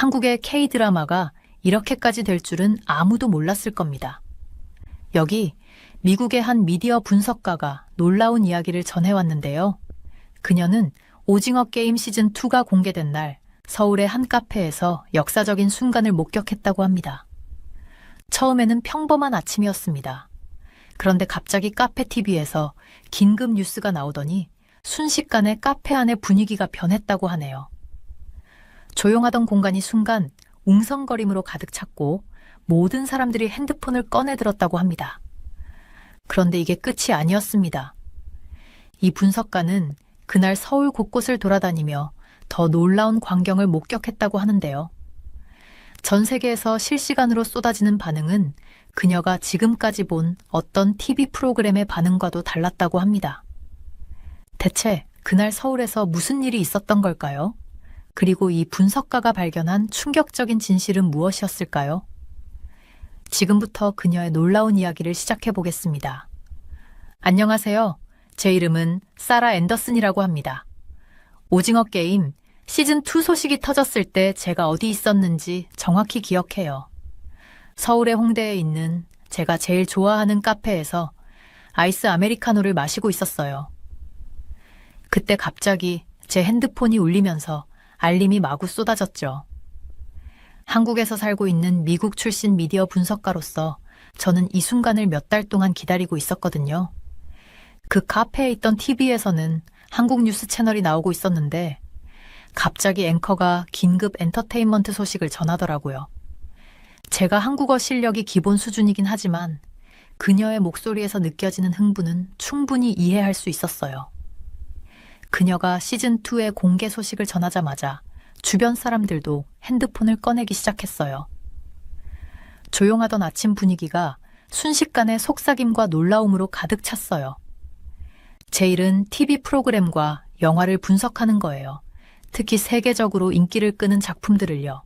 한국의 K-드라마가 이렇게까지 될 줄은 아무도 몰랐을 겁니다. 여기 미국의 한 미디어 분석가가 놀라운 이야기를 전해왔는데요. 그녀는 오징어 게임 시즌2가 공개된 날 서울의 한 카페에서 역사적인 순간을 목격했다고 합니다. 처음에는 평범한 아침이었습니다. 그런데 갑자기 카페 TV에서 긴급 뉴스가 나오더니 순식간에 카페 안의 분위기가 변했다고 하네요. 조용하던 공간이 순간 웅성거림으로 가득 찼고 모든 사람들이 핸드폰을 꺼내 들었다고 합니다. 그런데 이게 끝이 아니었습니다. 이 분석가는 그날 서울 곳곳을 돌아다니며 더 놀라운 광경을 목격했다고 하는데요. 전 세계에서 실시간으로 쏟아지는 반응은 그녀가 지금까지 본 어떤 TV 프로그램의 반응과도 달랐다고 합니다. 대체 그날 서울에서 무슨 일이 있었던 걸까요? 그리고 이 분석가가 발견한 충격적인 진실은 무엇이었을까요? 지금부터 그녀의 놀라운 이야기를 시작해 보겠습니다. 안녕하세요. 제 이름은 사라 앤더슨이라고 합니다. 오징어 게임 시즌2 소식이 터졌을 때 제가 어디 있었는지 정확히 기억해요. 서울의 홍대에 있는 제가 제일 좋아하는 카페에서 아이스 아메리카노를 마시고 있었어요. 그때 갑자기 제 핸드폰이 울리면서 알림이 마구 쏟아졌죠. 한국에서 살고 있는 미국 출신 미디어 분석가로서 저는 이 순간을 몇 달 동안 기다리고 있었거든요. 그 카페에 있던 TV에서는 한국 뉴스 채널이 나오고 있었는데 갑자기 앵커가 긴급 엔터테인먼트 소식을 전하더라고요. 제가 한국어 실력이 기본 수준이긴 하지만 그녀의 목소리에서 느껴지는 흥분은 충분히 이해할 수 있었어요. 그녀가 시즌2의 공개 소식을 전하자마자 주변 사람들도 핸드폰을 꺼내기 시작했어요. 조용하던 아침 분위기가 순식간에 속삭임과 놀라움으로 가득 찼어요. 제 일은 TV 프로그램과 영화를 분석하는 거예요. 특히 세계적으로 인기를 끄는 작품들을요.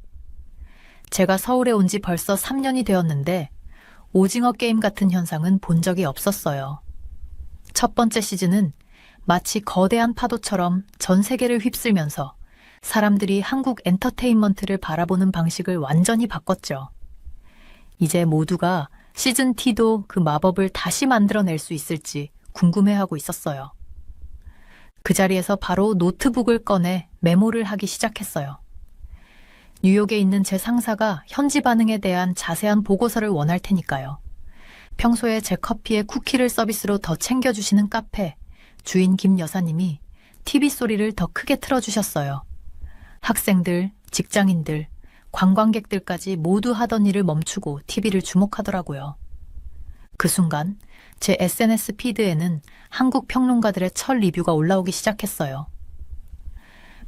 제가 서울에 온 지 벌써 3년이 되었는데 오징어 게임 같은 현상은 본 적이 없었어요. 첫 번째 시즌은 마치 거대한 파도처럼 전 세계를 휩쓸면서 사람들이 한국 엔터테인먼트를 바라보는 방식을 완전히 바꿨죠. 이제 모두가 시즌2도 그 마법을 다시 만들어낼 수 있을지 궁금해하고 있었어요. 그 자리에서 바로 노트북을 꺼내 메모를 하기 시작했어요. 뉴욕에 있는 제 상사가 현지 반응에 대한 자세한 보고서를 원할 테니까요. 평소에 제 커피에 쿠키를 서비스로 더 챙겨주시는 카페 주인 김 여사님이 TV 소리를 더 크게 틀어주셨어요. 학생들, 직장인들, 관광객들까지 모두 하던 일을 멈추고 TV를 주목하더라고요. 그 순간 제 SNS 피드에는 한국 평론가들의 첫 리뷰가 올라오기 시작했어요.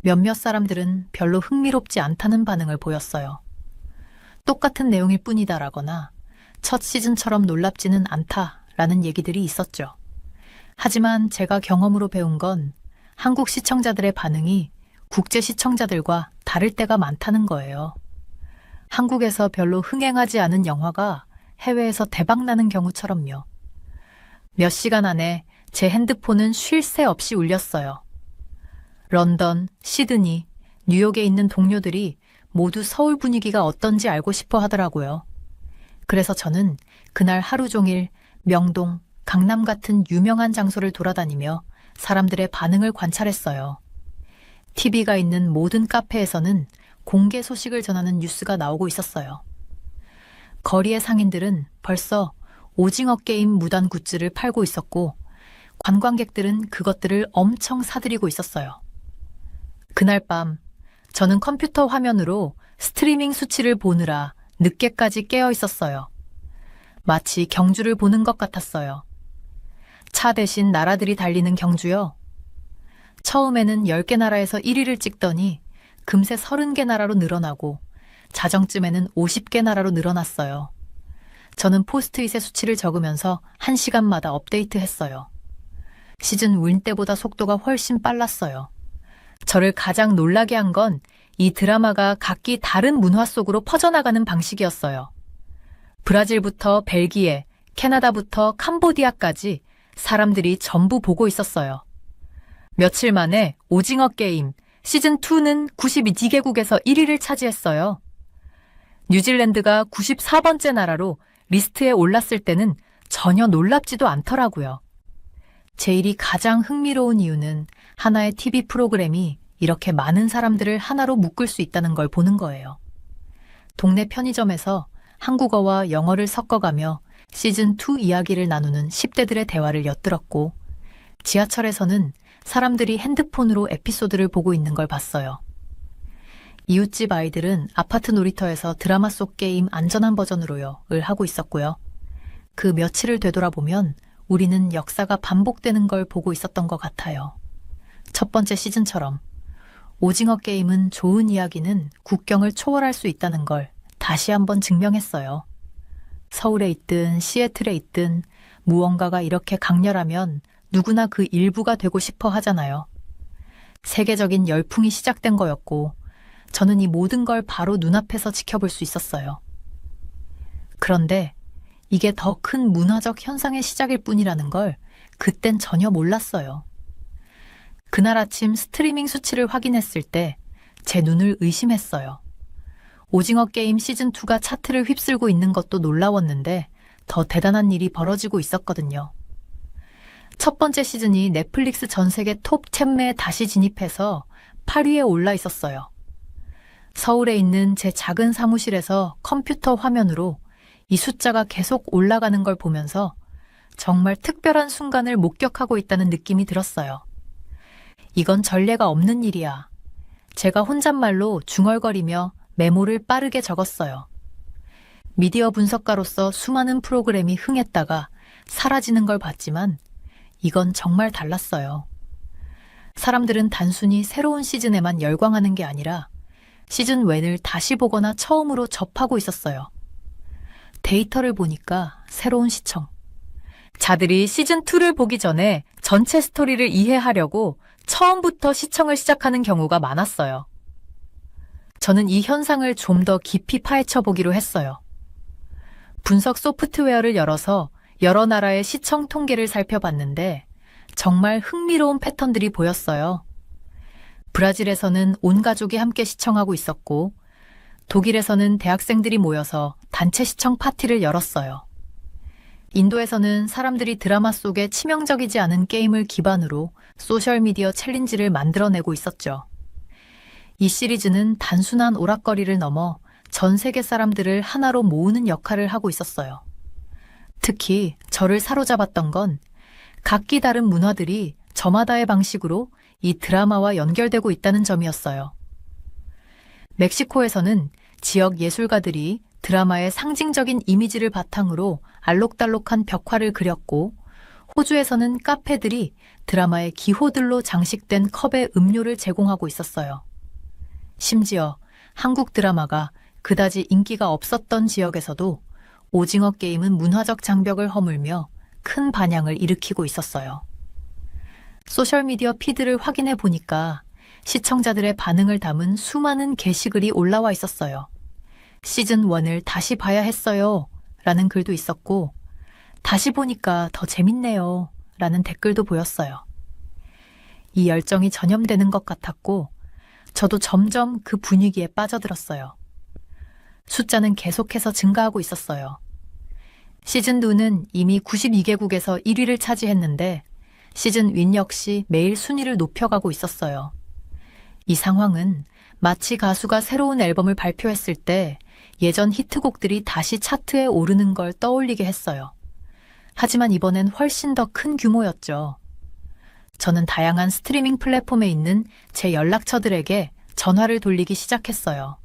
몇몇 사람들은 별로 흥미롭지 않다는 반응을 보였어요. 똑같은 내용일 뿐이다라거나 첫 시즌처럼 놀랍지는 않다라는 얘기들이 있었죠. 하지만 제가 경험으로 배운 건 한국 시청자들의 반응이 국제 시청자들과 다를 때가 많다는 거예요. 한국에서 별로 흥행하지 않은 영화가 해외에서 대박나는 경우처럼요. 몇 시간 안에 제 핸드폰은 쉴 새 없이 울렸어요. 런던, 시드니, 뉴욕에 있는 동료들이 모두 서울 분위기가 어떤지 알고 싶어 하더라고요. 그래서 저는 그날 하루 종일 명동, 강남 같은 유명한 장소를 돌아다니며 사람들의 반응을 관찰했어요. TV가 있는 모든 카페에서는 공개 소식을 전하는 뉴스가 나오고 있었어요. 거리의 상인들은 벌써 오징어 게임 무단 굿즈를 팔고 있었고 관광객들은 그것들을 엄청 사들이고 있었어요. 그날 밤 저는 컴퓨터 화면으로 스트리밍 수치를 보느라 늦게까지 깨어 있었어요. 마치 경주를 보는 것 같았어요. 차 대신 나라들이 달리는 경주요. 처음에는 10개 나라에서 1위를 찍더니 금세 30개 나라로 늘어나고 자정쯤에는 50개 나라로 늘어났어요. 저는 포스트잇의 수치를 적으면서 1시간마다 업데이트했어요. 시즌 1 때보다 속도가 훨씬 빨랐어요. 저를 가장 놀라게 한 건 이 드라마가 각기 다른 문화 속으로 퍼져나가는 방식이었어요. 브라질부터 벨기에, 캐나다부터 캄보디아까지 사람들이 전부 보고 있었어요. 며칠 만에 오징어 게임, 시즌2는 92개국에서 1위를 차지했어요. 뉴질랜드가 94번째 나라로 리스트에 올랐을 때는 전혀 놀랍지도 않더라고요. 제 일이 가장 흥미로운 이유는 하나의 TV 프로그램이 이렇게 많은 사람들을 하나로 묶을 수 있다는 걸 보는 거예요. 동네 편의점에서 한국어와 영어를 섞어가며 시즌2 이야기를 나누는 10대들의 대화를 엿들었고, 지하철에서는 사람들이 핸드폰으로 에피소드를 보고 있는 걸 봤어요. 이웃집 아이들은 아파트 놀이터에서 드라마 속 게임 안전한 버전으로요를 하고 있었고요. 그 며칠을 되돌아보면 우리는 역사가 반복되는 걸 보고 있었던 것 같아요. 첫 번째 시즌처럼 오징어 게임은 좋은 이야기는 국경을 초월할 수 있다는 걸 다시 한번 증명했어요. 서울에 있든 시애틀에 있든 무언가가 이렇게 강렬하면 누구나 그 일부가 되고 싶어 하잖아요. 세계적인 열풍이 시작된 거였고, 저는 이 모든 걸 바로 눈앞에서 지켜볼 수 있었어요. 그런데 이게 더 큰 문화적 현상의 시작일 뿐이라는 걸 그땐 전혀 몰랐어요. 그날 아침 스트리밍 수치를 확인했을 때 제 눈을 의심했어요. 오징어 게임 시즌2가 차트를 휩쓸고 있는 것도 놀라웠는데 더 대단한 일이 벌어지고 있었거든요. 첫 번째 시즌이 넷플릭스 전 세계 톱 10매에 다시 진입해서 8위에 올라 있었어요. 서울에 있는 제 작은 사무실에서 컴퓨터 화면으로 이 숫자가 계속 올라가는 걸 보면서 정말 특별한 순간을 목격하고 있다는 느낌이 들었어요. 이건 전례가 없는 일이야. 제가 혼잣말로 중얼거리며 메모를 빠르게 적었어요. 미디어 분석가로서 수많은 프로그램이 흥했다가 사라지는 걸 봤지만 이건 정말 달랐어요. 사람들은 단순히 새로운 시즌에만 열광하는 게 아니라 시즌 1을 다시 보거나 처음으로 접하고 있었어요. 데이터를 보니까 새로운 시청. 자들이 시즌2를 보기 전에 전체 스토리를 이해하려고 처음부터 시청을 시작하는 경우가 많았어요. 저는 이 현상을 좀 더 깊이 파헤쳐 보기로 했어요. 분석 소프트웨어를 열어서 여러 나라의 시청 통계를 살펴봤는데 정말 흥미로운 패턴들이 보였어요. 브라질에서는 온 가족이 함께 시청하고 있었고, 독일에서는 대학생들이 모여서 단체 시청 파티를 열었어요. 인도에서는 사람들이 드라마 속의 치명적이지 않은 게임을 기반으로 소셜미디어 챌린지를 만들어내고 있었죠. 이 시리즈는 단순한 오락거리를 넘어 전 세계 사람들을 하나로 모으는 역할을 하고 있었어요. 특히 저를 사로잡았던 건 각기 다른 문화들이 저마다의 방식으로 이 드라마와 연결되고 있다는 점이었어요. 멕시코에서는 지역 예술가들이 드라마의 상징적인 이미지를 바탕으로 알록달록한 벽화를 그렸고, 호주에서는 카페들이 드라마의 기호들로 장식된 컵에 음료를 제공하고 있었어요. 심지어 한국 드라마가 그다지 인기가 없었던 지역에서도 오징어 게임은 문화적 장벽을 허물며 큰 반향을 일으키고 있었어요. 소셜미디어 피드를 확인해 보니까 시청자들의 반응을 담은 수많은 게시글이 올라와 있었어요. 시즌 1을 다시 봐야 했어요 라는 글도 있었고, 다시 보니까 더 재밌네요 라는 댓글도 보였어요. 이 열정이 전염되는 것 같았고, 저도 점점 그 분위기에 빠져들었어요. 숫자는 계속해서 증가하고 있었어요. 시즌2는 이미 92개국에서 1위를 차지했는데 시즌 1 역시 매일 순위를 높여가고 있었어요. 이 상황은 마치 가수가 새로운 앨범을 발표했을 때 예전 히트곡들이 다시 차트에 오르는 걸 떠올리게 했어요. 하지만 이번엔 훨씬 더 큰 규모였죠. 저는 다양한 스트리밍 플랫폼에 있는 제 연락처들에게 전화를 돌리기 시작했어요.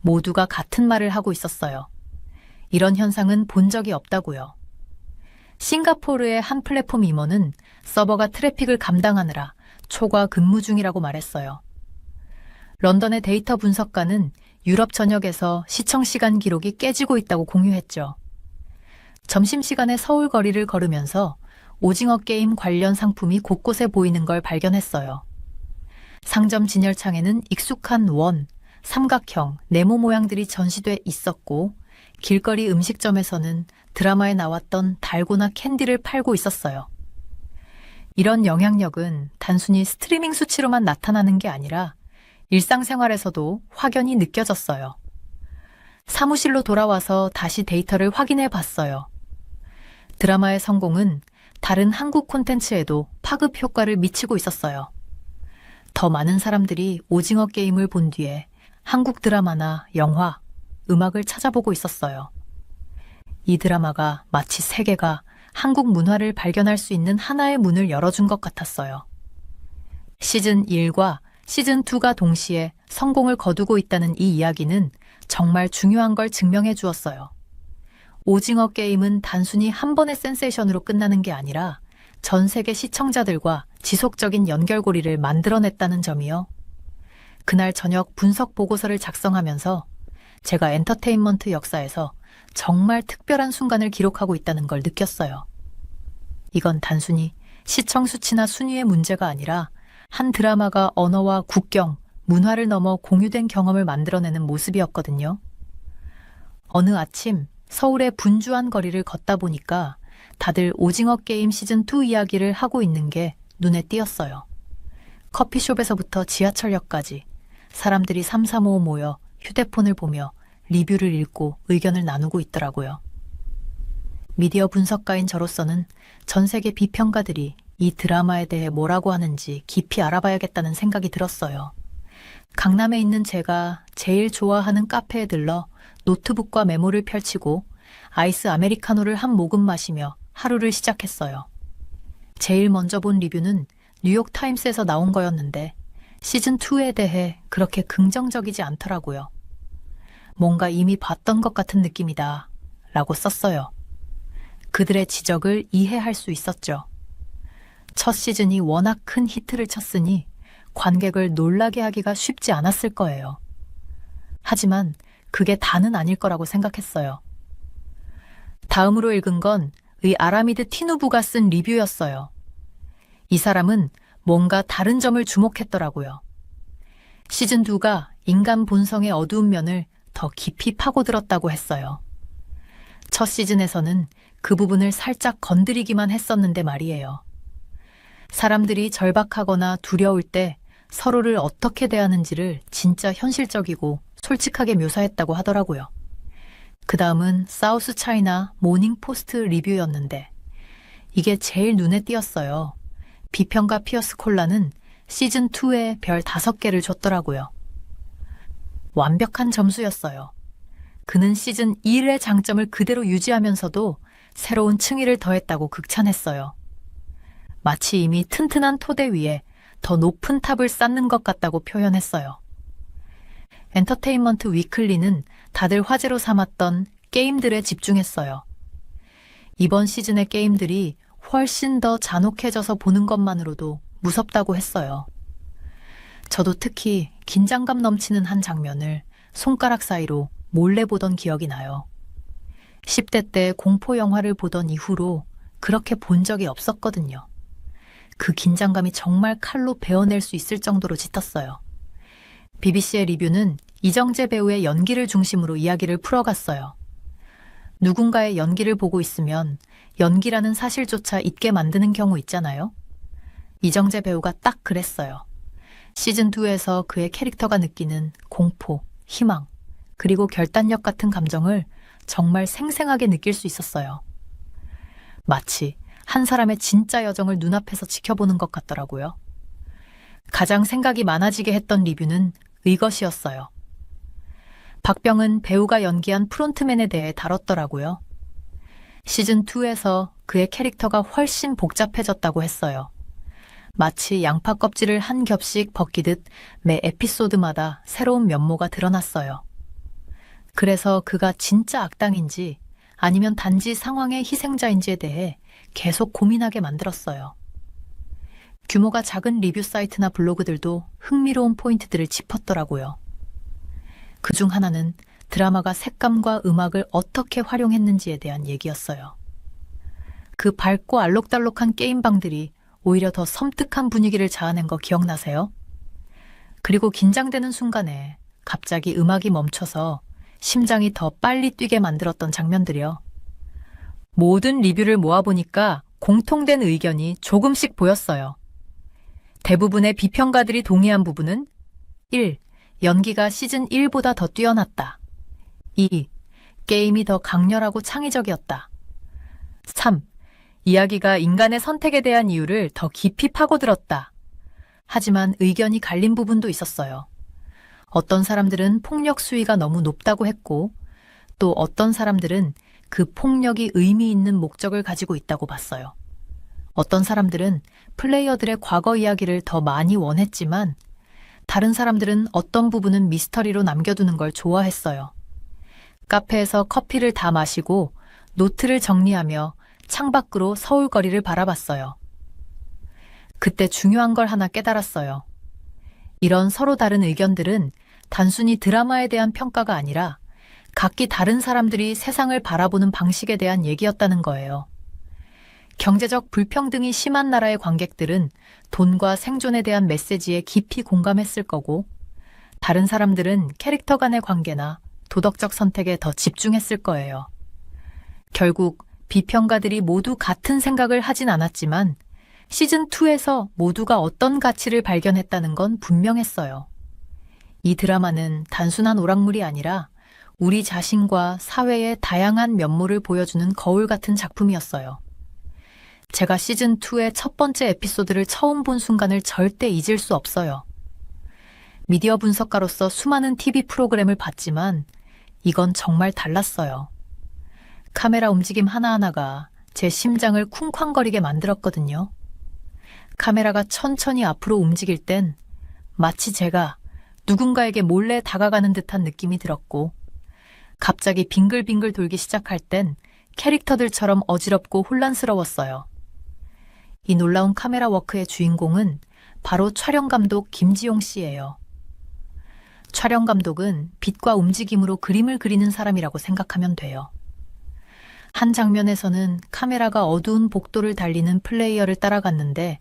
모두가 같은 말을 하고 있었어요. 이런 현상은 본 적이 없다고요. 싱가포르의 한 플랫폼 임원은 서버가 트래픽을 감당하느라 초과 근무 중이라고 말했어요. 런던의 데이터 분석가는 유럽 전역에서 시청 시간 기록이 깨지고 있다고 공유했죠. 점심시간에 서울 거리를 걸으면서 오징어 게임 관련 상품이 곳곳에 보이는 걸 발견했어요. 상점 진열창에는 익숙한 원, 삼각형, 네모 모양들이 전시돼 있었고, 길거리 음식점에서는 드라마에 나왔던 달고나 캔디를 팔고 있었어요. 이런 영향력은 단순히 스트리밍 수치로만 나타나는 게 아니라 일상생활에서도 확연히 느껴졌어요. 사무실로 돌아와서 다시 데이터를 확인해 봤어요. 드라마의 성공은 다른 한국 콘텐츠에도 파급 효과를 미치고 있었어요. 더 많은 사람들이 오징어 게임을 본 뒤에 한국 드라마나 영화, 음악을 찾아보고 있었어요. 이 드라마가 마치 세계가 한국 문화를 발견할 수 있는 하나의 문을 열어준 것 같았어요. 시즌 1과 시즌 2가 동시에 성공을 거두고 있다는 이 이야기는 정말 중요한 걸 증명해 주었어요. 오징어 게임은 단순히 한 번의 센세이션으로 끝나는 게 아니라 전 세계 시청자들과 지속적인 연결고리를 만들어냈다는 점이요. 그날 저녁 분석 보고서를 작성하면서 제가 엔터테인먼트 역사에서 정말 특별한 순간을 기록하고 있다는 걸 느꼈어요. 이건 단순히 시청 수치나 순위의 문제가 아니라 한 드라마가 언어와 국경, 문화를 넘어 공유된 경험을 만들어내는 모습이었거든요. 어느 아침 서울의 분주한 거리를 걷다 보니까 다들 오징어 게임 시즌2 이야기를 하고 있는 게 눈에 띄었어요. 커피숍에서부터 지하철역까지 사람들이 삼삼오오 모여 휴대폰을 보며 리뷰를 읽고 의견을 나누고 있더라고요. 미디어 분석가인 저로서는 전 세계 비평가들이 이 드라마에 대해 뭐라고 하는지 깊이 알아봐야겠다는 생각이 들었어요. 강남에 있는 제가 제일 좋아하는 카페에 들러 노트북과 메모를 펼치고 아이스 아메리카노를 한 모금 마시며 하루를 시작했어요. 제일 먼저 본 리뷰는 뉴욕타임스에서 나온 거였는데 시즌2에 대해 그렇게 긍정적이지 않더라고요. 뭔가 이미 봤던 것 같은 느낌이다 라고 썼어요. 그들의 지적을 이해할 수 있었죠. 첫 시즌이 워낙 큰 히트를 쳤으니 관객을 놀라게 하기가 쉽지 않았을 거예요. 하지만 그게 다는 아닐 거라고 생각했어요. 다음으로 읽은 건 의 아라미드 티누부가 쓴 리뷰였어요. 이 사람은 뭔가 다른 점을 주목했더라고요. 시즌2가 인간 본성의 어두운 면을 더 깊이 파고들었다고 했어요. 첫 시즌에서는 그 부분을 살짝 건드리기만 했었는데 말이에요. 사람들이 절박하거나 두려울 때 서로를 어떻게 대하는지를 진짜 현실적이고 솔직하게 묘사했다고 하더라고요. 그 다음은 사우스 차이나 모닝 포스트 리뷰였는데 이게 제일 눈에 띄었어요. 비평가 피어스 콜라는 시즌2에 별 5개를 줬더라고요. 완벽한 점수였어요. 그는 시즌 1의 장점을 그대로 유지하면서도 새로운 층위를 더했다고 극찬했어요. 마치 이미 튼튼한 토대 위에 더 높은 탑을 쌓는 것 같다고 표현했어요. 엔터테인먼트 위클리는 다들 화제로 삼았던 게임들에 집중했어요. 이번 시즌의 게임들이 훨씬 더 잔혹해져서 보는 것만으로도 무섭다고 했어요. 저도 특히 긴장감 넘치는 한 장면을 손가락 사이로 몰래 보던 기억이 나요. 10대 때 공포 영화를 보던 이후로 그렇게 본 적이 없었거든요. 그 긴장감이 정말 칼로 베어낼 수 있을 정도로 짙었어요. BBC의 리뷰는 이정재 배우의 연기를 중심으로 이야기를 풀어갔어요. 누군가의 연기를 보고 있으면 연기라는 사실조차 잊게 만드는 경우 있잖아요. 이정재 배우가 딱 그랬어요. 시즌2에서 그의 캐릭터가 느끼는 공포, 희망, 그리고 결단력 같은 감정을 정말 생생하게 느낄 수 있었어요. 마치 한 사람의 진짜 여정을 눈앞에서 지켜보는 것 같더라고요. 가장 생각이 많아지게 했던 리뷰는 이것이었어요. 박병은 배우가 연기한 프론트맨에 대해 다뤘더라고요. 시즌2에서 그의 캐릭터가 훨씬 복잡해졌다고 했어요. 마치 양파 껍질을 한 겹씩 벗기듯 매 에피소드마다 새로운 면모가 드러났어요. 그래서 그가 진짜 악당인지 아니면 단지 상황의 희생자인지에 대해 계속 고민하게 만들었어요. 규모가 작은 리뷰 사이트나 블로그들도 흥미로운 포인트들을 짚었더라고요. 그중 하나는 드라마가 색감과 음악을 어떻게 활용했는지에 대한 얘기였어요. 그 밝고 알록달록한 게임방들이 오히려 더 섬뜩한 분위기를 자아낸 거 기억나세요? 그리고 긴장되는 순간에 갑자기 음악이 멈춰서 심장이 더 빨리 뛰게 만들었던 장면들이요. 모든 리뷰를 모아보니까 공통된 의견이 조금씩 보였어요. 대부분의 비평가들이 동의한 부분은 1. 연기가 시즌 1보다 더 뛰어났다. 2. 게임이 더 강렬하고 창의적이었다. 3. 이야기가 인간의 선택에 대한 이유를 더 깊이 파고들었다. 하지만 의견이 갈린 부분도 있었어요. 어떤 사람들은 폭력 수위가 너무 높다고 했고, 또 어떤 사람들은 그 폭력이 의미 있는 목적을 가지고 있다고 봤어요. 어떤 사람들은 플레이어들의 과거 이야기를 더 많이 원했지만, 다른 사람들은 어떤 부분은 미스터리로 남겨두는 걸 좋아했어요. 카페에서 커피를 다 마시고 노트를 정리하며 창밖으로 서울 거리를 바라봤어요. 그때 중요한 걸 하나 깨달았어요. 이런 서로 다른 의견들은 단순히 드라마에 대한 평가가 아니라 각기 다른 사람들이 세상을 바라보는 방식에 대한 얘기였다는 거예요. 경제적 불평등이 심한 나라의 관객들은 돈과 생존에 대한 메시지에 깊이 공감했을 거고, 다른 사람들은 캐릭터 간의 관계나 도덕적 선택에 더 집중했을 거예요. 결국 비평가들이 모두 같은 생각을 하진 않았지만 시즌2에서 모두가 어떤 가치를 발견했다는 건 분명했어요. 이 드라마는 단순한 오락물이 아니라 우리 자신과 사회의 다양한 면모를 보여주는 거울 같은 작품이었어요. 제가 시즌2의 첫 번째 에피소드를 처음 본 순간을 절대 잊을 수 없어요. 미디어 분석가로서 수많은 TV 프로그램을 봤지만 이건 정말 달랐어요. 카메라 움직임 하나하나가 제 심장을 쿵쾅거리게 만들었거든요. 카메라가 천천히 앞으로 움직일 땐 마치 제가 누군가에게 몰래 다가가는 듯한 느낌이 들었고, 갑자기 빙글빙글 돌기 시작할 땐 캐릭터들처럼 어지럽고 혼란스러웠어요. 이 놀라운 카메라 워크의 주인공은 바로 촬영감독 김지용 씨예요. 촬영감독은 빛과 움직임으로 그림을 그리는 사람이라고 생각하면 돼요. 한 장면에서는 카메라가 어두운 복도를 달리는 플레이어를 따라갔는데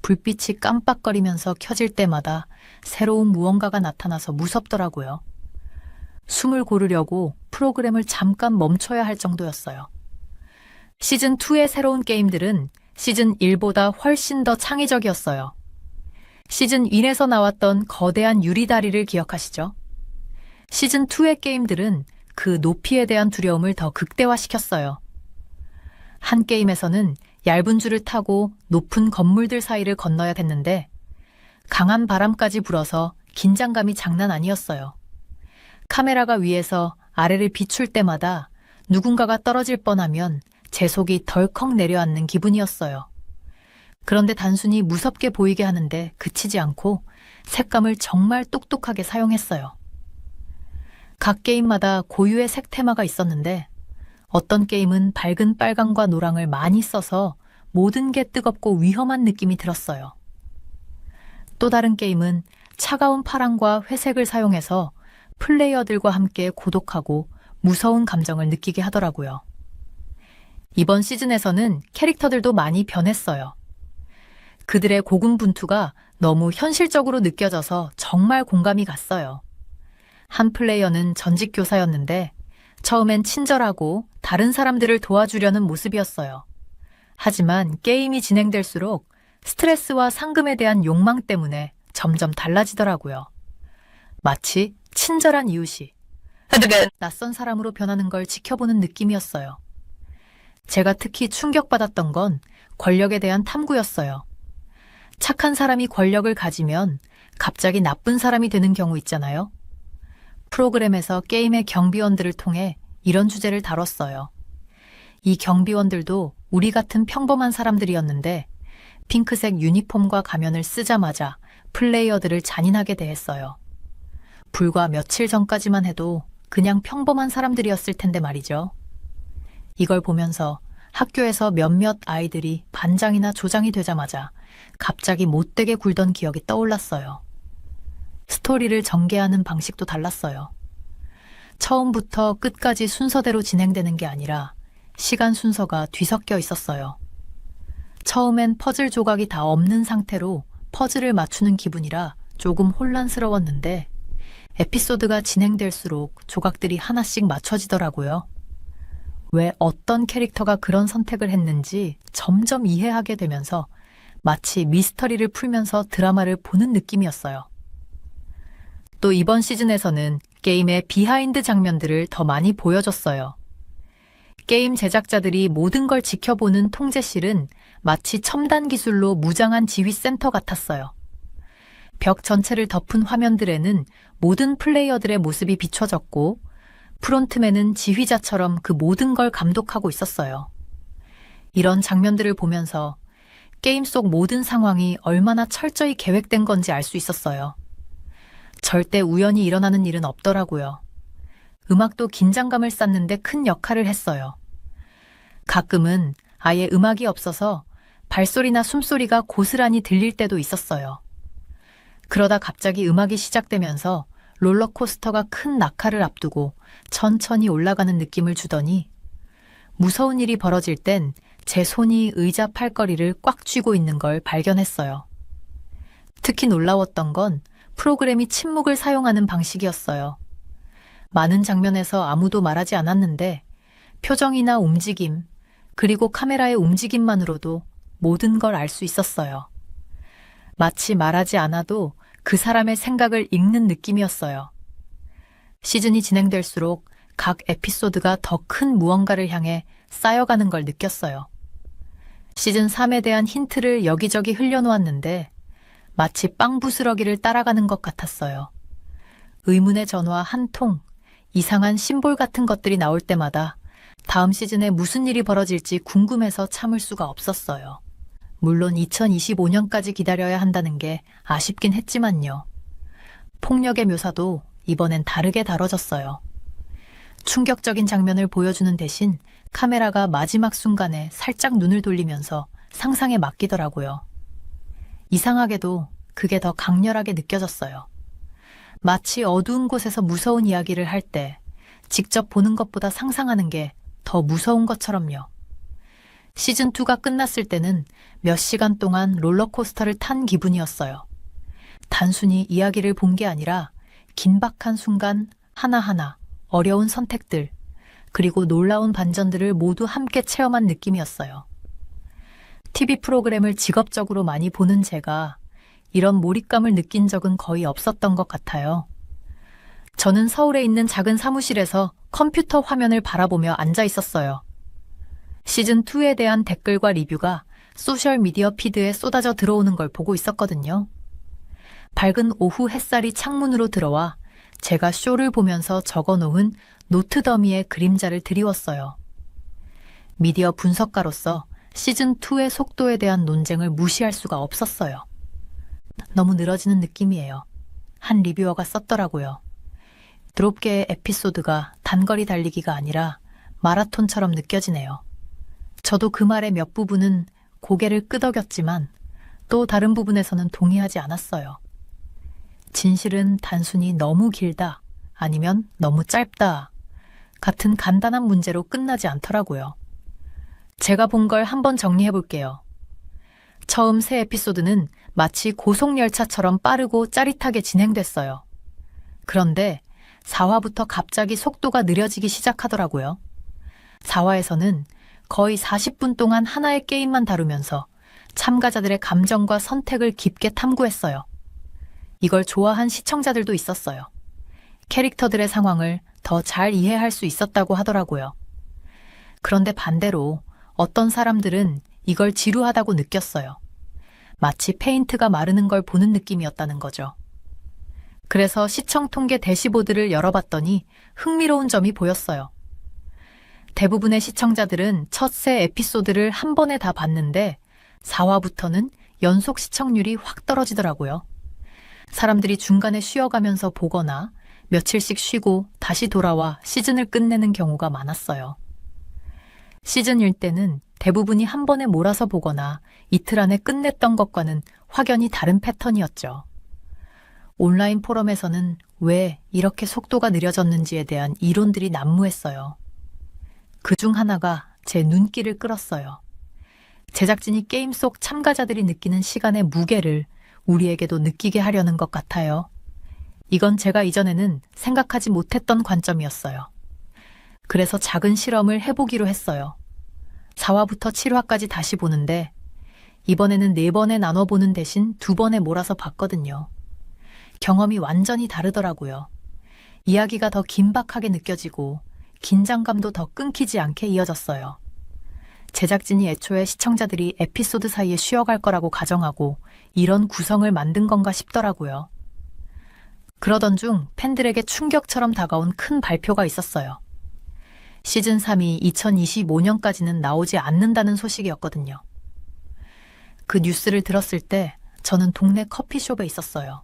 불빛이 깜빡거리면서 켜질 때마다 새로운 무언가가 나타나서 무섭더라고요. 숨을 고르려고 프로그램을 잠깐 멈춰야 할 정도였어요. 시즌2의 새로운 게임들은 시즌1보다 훨씬 더 창의적이었어요. 시즌1에서 나왔던 거대한 유리다리를 기억하시죠? 시즌2의 게임들은 그 높이에 대한 두려움을 더 극대화시켰어요. 한 게임에서는 얇은 줄을 타고 높은 건물들 사이를 건너야 했는데 강한 바람까지 불어서 긴장감이 장난 아니었어요. 카메라가 위에서 아래를 비출 때마다 누군가가 떨어질 뻔하면 제 속이 덜컥 내려앉는 기분이었어요. 그런데 단순히 무섭게 보이게 하는데 그치지 않고 색감을 정말 똑똑하게 사용했어요. 각 게임마다 고유의 색 테마가 있었는데 어떤 게임은 밝은 빨강과 노랑을 많이 써서 모든 게 뜨겁고 위험한 느낌이 들었어요. 또 다른 게임은 차가운 파랑과 회색을 사용해서 플레이어들과 함께 고독하고 무서운 감정을 느끼게 하더라고요. 이번 시즌에서는 캐릭터들도 많이 변했어요. 그들의 고군분투가 너무 현실적으로 느껴져서 정말 공감이 갔어요. 한 플레이어는 전직 교사였는데 처음엔 친절하고 다른 사람들을 도와주려는 모습이었어요. 하지만 게임이 진행될수록 스트레스와 상금에 대한 욕망 때문에 점점 달라지더라고요. 마치 친절한 이웃이 낯선 사람으로 변하는 걸 지켜보는 느낌이었어요. 제가 특히 충격받았던 건 권력에 대한 탐구였어요. 착한 사람이 권력을 가지면 갑자기 나쁜 사람이 되는 경우 있잖아요. 프로그램에서 게임의 경비원들을 통해 이런 주제를 다뤘어요. 이 경비원들도 우리 같은 평범한 사람들이었는데 핑크색 유니폼과 가면을 쓰자마자 플레이어들을 잔인하게 대했어요. 불과 며칠 전까지만 해도 그냥 평범한 사람들이었을 텐데 말이죠. 이걸 보면서 학교에서 몇몇 아이들이 반장이나 조장이 되자마자 갑자기 못되게 굴던 기억이 떠올랐어요. 스토리를 전개하는 방식도 달랐어요. 처음부터 끝까지 순서대로 진행되는 게 아니라 시간 순서가 뒤섞여 있었어요. 처음엔 퍼즐 조각이 다 없는 상태로 퍼즐을 맞추는 기분이라 조금 혼란스러웠는데 에피소드가 진행될수록 조각들이 하나씩 맞춰지더라고요. 왜 어떤 캐릭터가 그런 선택을 했는지 점점 이해하게 되면서 마치 미스터리를 풀면서 드라마를 보는 느낌이었어요. 또 이번 시즌에서는 게임의 비하인드 장면들을 더 많이 보여줬어요. 게임 제작자들이 모든 걸 지켜보는 통제실은 마치 첨단 기술로 무장한 지휘센터 같았어요. 벽 전체를 덮은 화면들에는 모든 플레이어들의 모습이 비춰졌고 프론트맨은 지휘자처럼 그 모든 걸 감독하고 있었어요. 이런 장면들을 보면서 게임 속 모든 상황이 얼마나 철저히 계획된 건지 알 수 있었어요. 절대 우연히 일어나는 일은 없더라고요. 음악도 긴장감을 쌓는데 큰 역할을 했어요. 가끔은 아예 음악이 없어서 발소리나 숨소리가 고스란히 들릴 때도 있었어요. 그러다 갑자기 음악이 시작되면서 롤러코스터가 큰 낙하를 앞두고 천천히 올라가는 느낌을 주더니 무서운 일이 벌어질 땐 제 손이 의자 팔걸이를 꽉 쥐고 있는 걸 발견했어요. 특히 놀라웠던 건 프로그램이 침묵을 사용하는 방식이었어요. 많은 장면에서 아무도 말하지 않았는데 표정이나 움직임, 그리고 카메라의 움직임만으로도 모든 걸 알 수 있었어요. 마치 말하지 않아도 그 사람의 생각을 읽는 느낌이었어요. 시즌이 진행될수록 각 에피소드가 더 큰 무언가를 향해 쌓여가는 걸 느꼈어요. 시즌 3에 대한 힌트를 여기저기 흘려놓았는데 마치 빵 부스러기를 따라가는 것 같았어요. 의문의 전화 한 통, 이상한 심볼 같은 것들이 나올 때마다 다음 시즌에 무슨 일이 벌어질지 궁금해서 참을 수가 없었어요. 물론 2025년까지 기다려야 한다는 게 아쉽긴 했지만요. 폭력의 묘사도 이번엔 다르게 다뤄졌어요. 충격적인 장면을 보여주는 대신 카메라가 마지막 순간에 살짝 눈을 돌리면서 상상에 맡기더라고요. 이상하게도 그게 더 강렬하게 느껴졌어요. 마치 어두운 곳에서 무서운 이야기를 할 때 직접 보는 것보다 상상하는 게 더 무서운 것처럼요. 시즌2가 끝났을 때는 몇 시간 동안 롤러코스터를 탄 기분이었어요. 단순히 이야기를 본 게 아니라 긴박한 순간 하나하나, 어려운 선택들, 그리고 놀라운 반전들을 모두 함께 체험한 느낌이었어요. TV 프로그램을 직업적으로 많이 보는 제가 이런 몰입감을 느낀 적은 거의 없었던 것 같아요. 저는 서울에 있는 작은 사무실에서 컴퓨터 화면을 바라보며 앉아 있었어요. 시즌2에 대한 댓글과 리뷰가 소셜미디어 피드에 쏟아져 들어오는 걸 보고 있었거든요. 밝은 오후 햇살이 창문으로 들어와 제가 쇼를 보면서 적어놓은 노트 더미의 그림자를 드리웠어요. 미디어 분석가로서 시즌2의 속도에 대한 논쟁을 무시할 수가 없었어요. 너무 늘어지는 느낌이에요. 한 리뷰어가 썼더라고요. 드롭계의 에피소드가 단거리 달리기가 아니라 마라톤처럼 느껴지네요. 저도 그 말의 몇 부분은 고개를 끄덕였지만 또 다른 부분에서는 동의하지 않았어요. 진실은 단순히 너무 길다, 아니면 너무 짧다 같은 간단한 문제로 끝나지 않더라고요. 제가 본 걸 한번 정리해 볼게요. 처음 세 에피소드는 마치 고속열차처럼 빠르고 짜릿하게 진행됐어요. 그런데 4화부터 갑자기 속도가 느려지기 시작하더라고요. 4화에서는 거의 40분 동안 하나의 게임만 다루면서 참가자들의 감정과 선택을 깊게 탐구했어요. 이걸 좋아한 시청자들도 있었어요. 캐릭터들의 상황을 더 잘 이해할 수 있었다고 하더라고요. 그런데 반대로 어떤 사람들은 이걸 지루하다고 느꼈어요. 마치 페인트가 마르는 걸 보는 느낌이었다는 거죠. 그래서 시청 통계 대시보드를 열어봤더니 흥미로운 점이 보였어요. 대부분의 시청자들은 첫 세 에피소드를 한 번에 다 봤는데 4화부터는 연속 시청률이 확 떨어지더라고요. 사람들이 중간에 쉬어가면서 보거나 며칠씩 쉬고 다시 돌아와 시즌을 끝내는 경우가 많았어요. 시즌 1 때는 대부분이 한 번에 몰아서 보거나 이틀 안에 끝냈던 것과는 확연히 다른 패턴이었죠. 온라인 포럼에서는 왜 이렇게 속도가 느려졌는지에 대한 이론들이 난무했어요. 그중 하나가 제 눈길을 끌었어요. 제작진이 게임 속 참가자들이 느끼는 시간의 무게를 우리에게도 느끼게 하려는 것 같아요. 이건 제가 이전에는 생각하지 못했던 관점이었어요. 그래서 작은 실험을 해보기로 했어요. 4화부터 7화까지 다시 보는데 이번에는 4번에 나눠보는 대신 2번에 몰아서 봤거든요. 경험이 완전히 다르더라고요. 이야기가 더 긴박하게 느껴지고 긴장감도 더 끊기지 않게 이어졌어요. 제작진이 애초에 시청자들이 에피소드 사이에 쉬어갈 거라고 가정하고 이런 구성을 만든 건가 싶더라고요. 그러던 중 팬들에게 충격처럼 다가온 큰 발표가 있었어요. 시즌3이 2025년까지는 나오지 않는다는 소식이었거든요. 그 뉴스를 들었을 때 저는 동네 커피숍에 있었어요.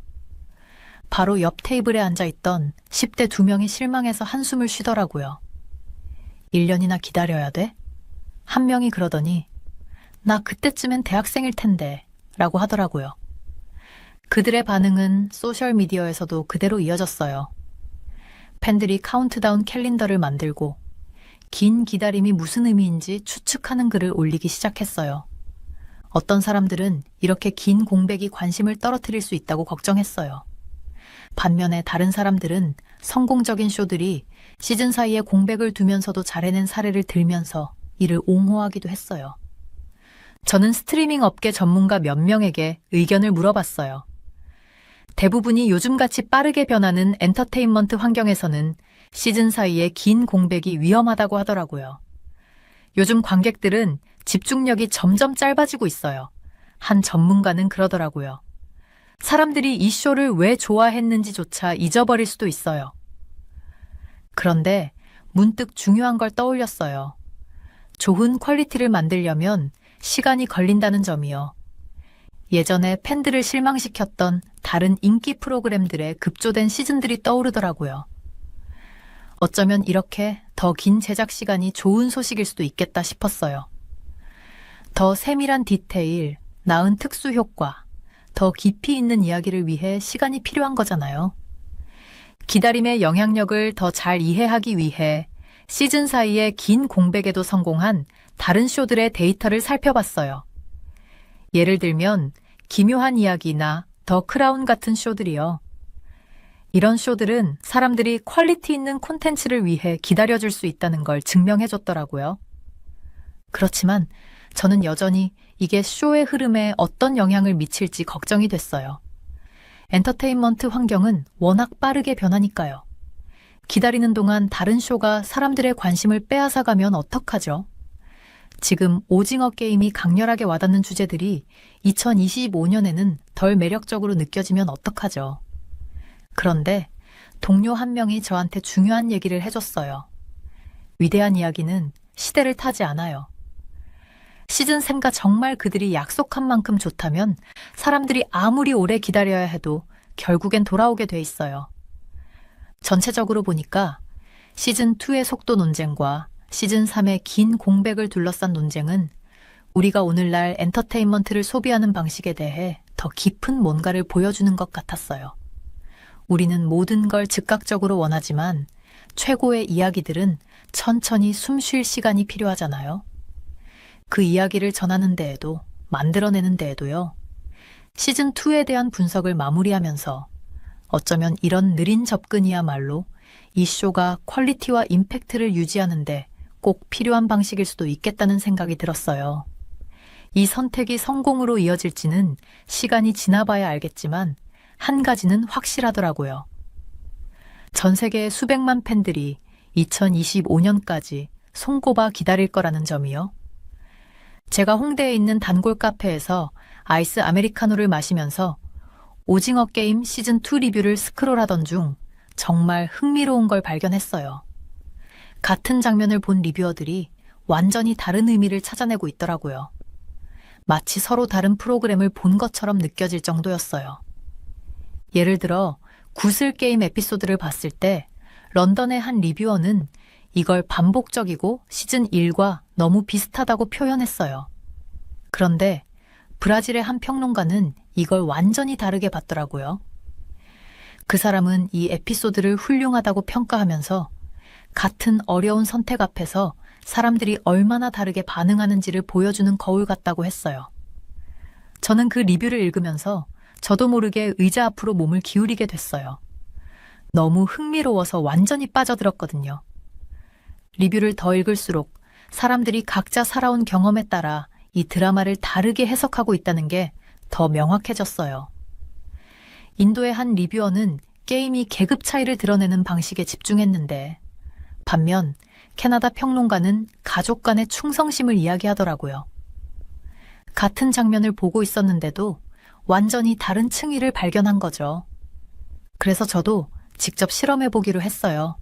바로 옆 테이블에 앉아있던 10대 2명이 실망해서 한숨을 쉬더라고요. 1년이나 기다려야 돼? 한 명이 그러더니 나 그때쯤엔 대학생일 텐데 라고 하더라고요. 그들의 반응은 소셜미디어에서도 그대로 이어졌어요. 팬들이 카운트다운 캘린더를 만들고 긴 기다림이 무슨 의미인지 추측하는 글을 올리기 시작했어요. 어떤 사람들은 이렇게 긴 공백이 관심을 떨어뜨릴 수 있다고 걱정했어요. 반면에 다른 사람들은 성공적인 쇼들이 시즌 사이에 공백을 두면서도 잘해낸 사례를 들면서 이를 옹호하기도 했어요. 저는 스트리밍 업계 전문가 몇 명에게 의견을 물어봤어요. 대부분이 요즘같이 빠르게 변하는 엔터테인먼트 환경에서는 시즌 사이에 긴 공백이 위험하다고 하더라고요. 요즘 관객들은 집중력이 점점 짧아지고 있어요. 한 전문가는 그러더라고요. 사람들이 이 쇼를 왜 좋아했는지조차 잊어버릴 수도 있어요. 그런데 문득 중요한 걸 떠올렸어요. 좋은 퀄리티를 만들려면 시간이 걸린다는 점이요. 예전에 팬들을 실망시켰던 다른 인기 프로그램들의 급조된 시즌들이 떠오르더라고요. 어쩌면 이렇게 더 긴 제작 시간이 좋은 소식일 수도 있겠다 싶었어요. 더 세밀한 디테일, 나은 특수 효과, 더 깊이 있는 이야기를 위해 시간이 필요한 거잖아요. 기다림의 영향력을 더 잘 이해하기 위해 시즌 사이의 긴 공백에도 성공한 다른 쇼들의 데이터를 살펴봤어요. 예를 들면 기묘한 이야기나 더 크라운 같은 쇼들이요. 이런 쇼들은 사람들이 퀄리티 있는 콘텐츠를 위해 기다려줄 수 있다는 걸 증명해줬더라고요. 그렇지만 저는 여전히 이게 쇼의 흐름에 어떤 영향을 미칠지 걱정이 됐어요. 엔터테인먼트 환경은 워낙 빠르게 변하니까요. 기다리는 동안 다른 쇼가 사람들의 관심을 빼앗아가면 어떡하죠? 지금 오징어 게임이 강렬하게 와닿는 주제들이 2025년에는 덜 매력적으로 느껴지면 어떡하죠? 그런데 동료 한 명이 저한테 중요한 얘기를 해줬어요. 위대한 이야기는 시대를 타지 않아요. 시즌3가 정말 그들이 약속한 만큼 좋다면 사람들이 아무리 오래 기다려야 해도 결국엔 돌아오게 돼 있어요. 전체적으로 보니까 시즌2의 속도 논쟁과 시즌3의 긴 공백을 둘러싼 논쟁은 우리가 오늘날 엔터테인먼트를 소비하는 방식에 대해 더 깊은 뭔가를 보여주는 것 같았어요. 우리는 모든 걸 즉각적으로 원하지만 최고의 이야기들은 천천히 숨 쉴 시간이 필요하잖아요. 그 이야기를 전하는 데에도 만들어내는 데에도요. 시즌2에 대한 분석을 마무리하면서 어쩌면 이런 느린 접근이야말로 이 쇼가 퀄리티와 임팩트를 유지하는데 꼭 필요한 방식일 수도 있겠다는 생각이 들었어요. 이 선택이 성공으로 이어질지는 시간이 지나봐야 알겠지만 한 가지는 확실하더라고요. 전 세계의 수백만 팬들이 2025년까지 손꼽아 기다릴 거라는 점이요. 제가 홍대에 있는 단골 카페에서 아이스 아메리카노를 마시면서 오징어 게임 시즌2 리뷰를 스크롤하던 중 정말 흥미로운 걸 발견했어요. 같은 장면을 본 리뷰어들이 완전히 다른 의미를 찾아내고 있더라고요. 마치 서로 다른 프로그램을 본 것처럼 느껴질 정도였어요. 예를 들어 구슬 게임 에피소드를 봤을 때 런던의 한 리뷰어는 이걸 반복적이고 시즌 1과 너무 비슷하다고 표현했어요. 그런데 브라질의 한 평론가는 이걸 완전히 다르게 봤더라고요. 그 사람은 이 에피소드를 훌륭하다고 평가하면서 같은 어려운 선택 앞에서 사람들이 얼마나 다르게 반응하는지를 보여주는 거울 같다고 했어요. 저는 그 리뷰를 읽으면서 저도 모르게 의자 앞으로 몸을 기울이게 됐어요. 너무 흥미로워서 완전히 빠져들었거든요. 리뷰를 더 읽을수록 사람들이 각자 살아온 경험에 따라 이 드라마를 다르게 해석하고 있다는 게 더 명확해졌어요. 인도의 한 리뷰어는 게임이 계급 차이를 드러내는 방식에 집중했는데, 반면 캐나다 평론가는 가족 간의 충성심을 이야기하더라고요. 같은 장면을 보고 있었는데도 완전히 다른 층위를 발견한 거죠. 그래서 저도 직접 실험해 보기로 했어요.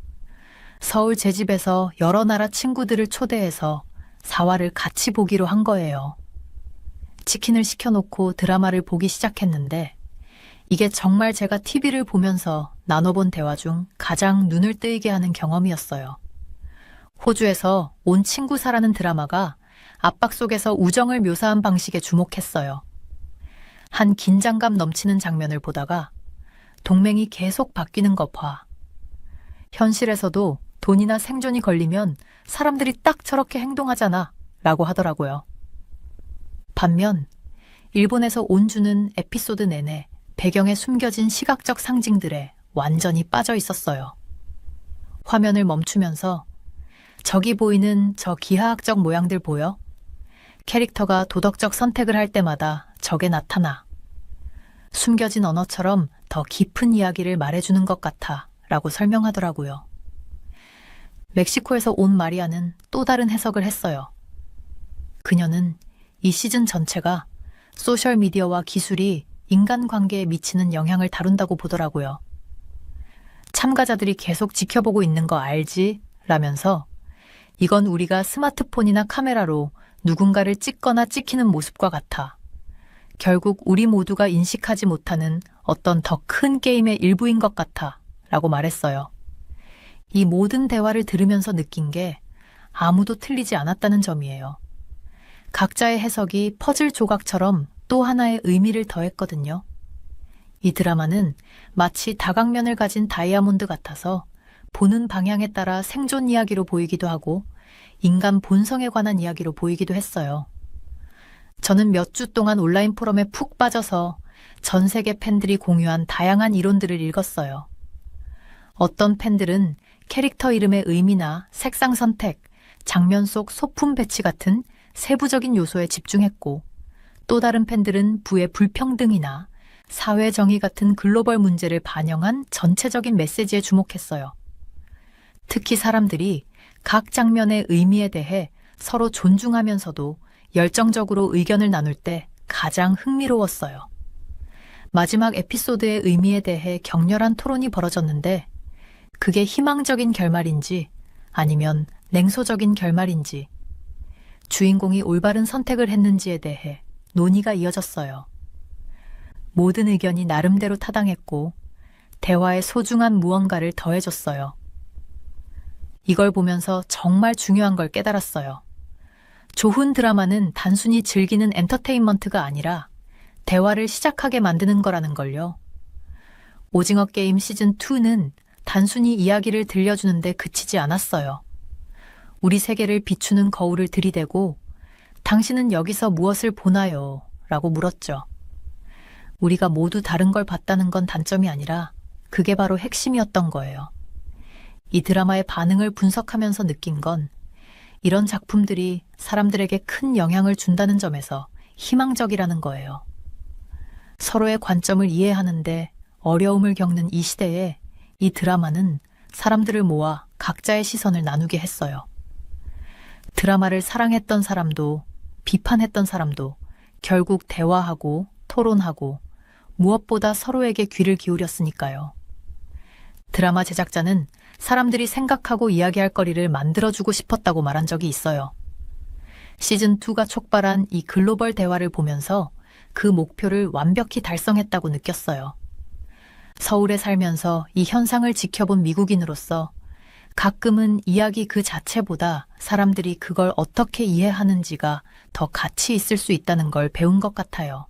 서울 제 집에서 여러 나라 친구들을 초대해서 4화를 같이 보기로 한 거예요. 치킨을 시켜놓고 드라마를 보기 시작했는데 이게 정말 제가 TV를 보면서 나눠본 대화 중 가장 눈을 뜨이게 하는 경험이었어요. 호주에서 온 친구 사라는 드라마가 압박 속에서 우정을 묘사한 방식에 주목했어요. 한 긴장감 넘치는 장면을 보다가 동맹이 계속 바뀌는 것 봐. 현실에서도 돈이나 생존이 걸리면 사람들이 딱 저렇게 행동하잖아 라고 하더라고요. 반면 일본에서 온주는 에피소드 내내 배경에 숨겨진 시각적 상징들에 완전히 빠져 있었어요. 화면을 멈추면서 저기 보이는 저 기하학적 모양들 보여? 캐릭터가 도덕적 선택을 할 때마다 저게 나타나. 숨겨진 언어처럼 더 깊은 이야기를 말해주는 것 같아 라고 설명하더라고요. 멕시코에서 온 마리아는 또 다른 해석을 했어요. 그녀는 이 시즌 전체가 소셜미디어와 기술이 인간관계에 미치는 영향을 다룬다고 보더라고요. 참가자들이 계속 지켜보고 있는 거 알지? 라면서 이건 우리가 스마트폰이나 카메라로 누군가를 찍거나 찍히는 모습과 같아. 결국 우리 모두가 인식하지 못하는 어떤 더 큰 게임의 일부인 것 같아 라고 말했어요. 이 모든 대화를 들으면서 느낀 게 아무도 틀리지 않았다는 점이에요. 각자의 해석이 퍼즐 조각처럼 또 하나의 의미를 더했거든요. 이 드라마는 마치 다각면을 가진 다이아몬드 같아서 보는 방향에 따라 생존 이야기로 보이기도 하고 인간 본성에 관한 이야기로 보이기도 했어요. 저는 몇 주 동안 온라인 포럼에 푹 빠져서 전 세계 팬들이 공유한 다양한 이론들을 읽었어요. 어떤 팬들은 캐릭터 이름의 의미나 색상 선택, 장면 속 소품 배치 같은 세부적인 요소에 집중했고, 또 다른 팬들은 부의 불평등이나 사회 정의 같은 글로벌 문제를 반영한 전체적인 메시지에 주목했어요. 특히 사람들이 각 장면의 의미에 대해 서로 존중하면서도 열정적으로 의견을 나눌 때 가장 흥미로웠어요. 마지막 에피소드의 의미에 대해 격렬한 토론이 벌어졌는데 그게 희망적인 결말인지 아니면 냉소적인 결말인지, 주인공이 올바른 선택을 했는지에 대해 논의가 이어졌어요. 모든 의견이 나름대로 타당했고 대화에 소중한 무언가를 더해줬어요. 이걸 보면서 정말 중요한 걸 깨달았어요. 좋은 드라마는 단순히 즐기는 엔터테인먼트가 아니라 대화를 시작하게 만드는 거라는 걸요. 오징어 게임 시즌2는 단순히 이야기를 들려주는데 그치지 않았어요. 우리 세계를 비추는 거울을 들이대고 당신은 여기서 무엇을 보나요? 라고 물었죠. 우리가 모두 다른 걸 봤다는 건 단점이 아니라 그게 바로 핵심이었던 거예요. 이 드라마의 반응을 분석하면서 느낀 건 이런 작품들이 사람들에게 큰 영향을 준다는 점에서 희망적이라는 거예요. 서로의 관점을 이해하는데 어려움을 겪는 이 시대에 이 드라마는 사람들을 모아 각자의 시선을 나누게 했어요. 드라마를 사랑했던 사람도 비판했던 사람도 결국 대화하고 토론하고 무엇보다 서로에게 귀를 기울였으니까요. 드라마 제작자는 사람들이 생각하고 이야기할 거리를 만들어주고 싶었다고 말한 적이 있어요. 시즌2가 촉발한 이 글로벌 대화를 보면서 그 목표를 완벽히 달성했다고 느꼈어요. 서울에 살면서 이 현상을 지켜본 미국인으로서 가끔은 이야기 그 자체보다 사람들이 그걸 어떻게 이해하는지가 더 가치 있을 수 있다는 걸 배운 것 같아요.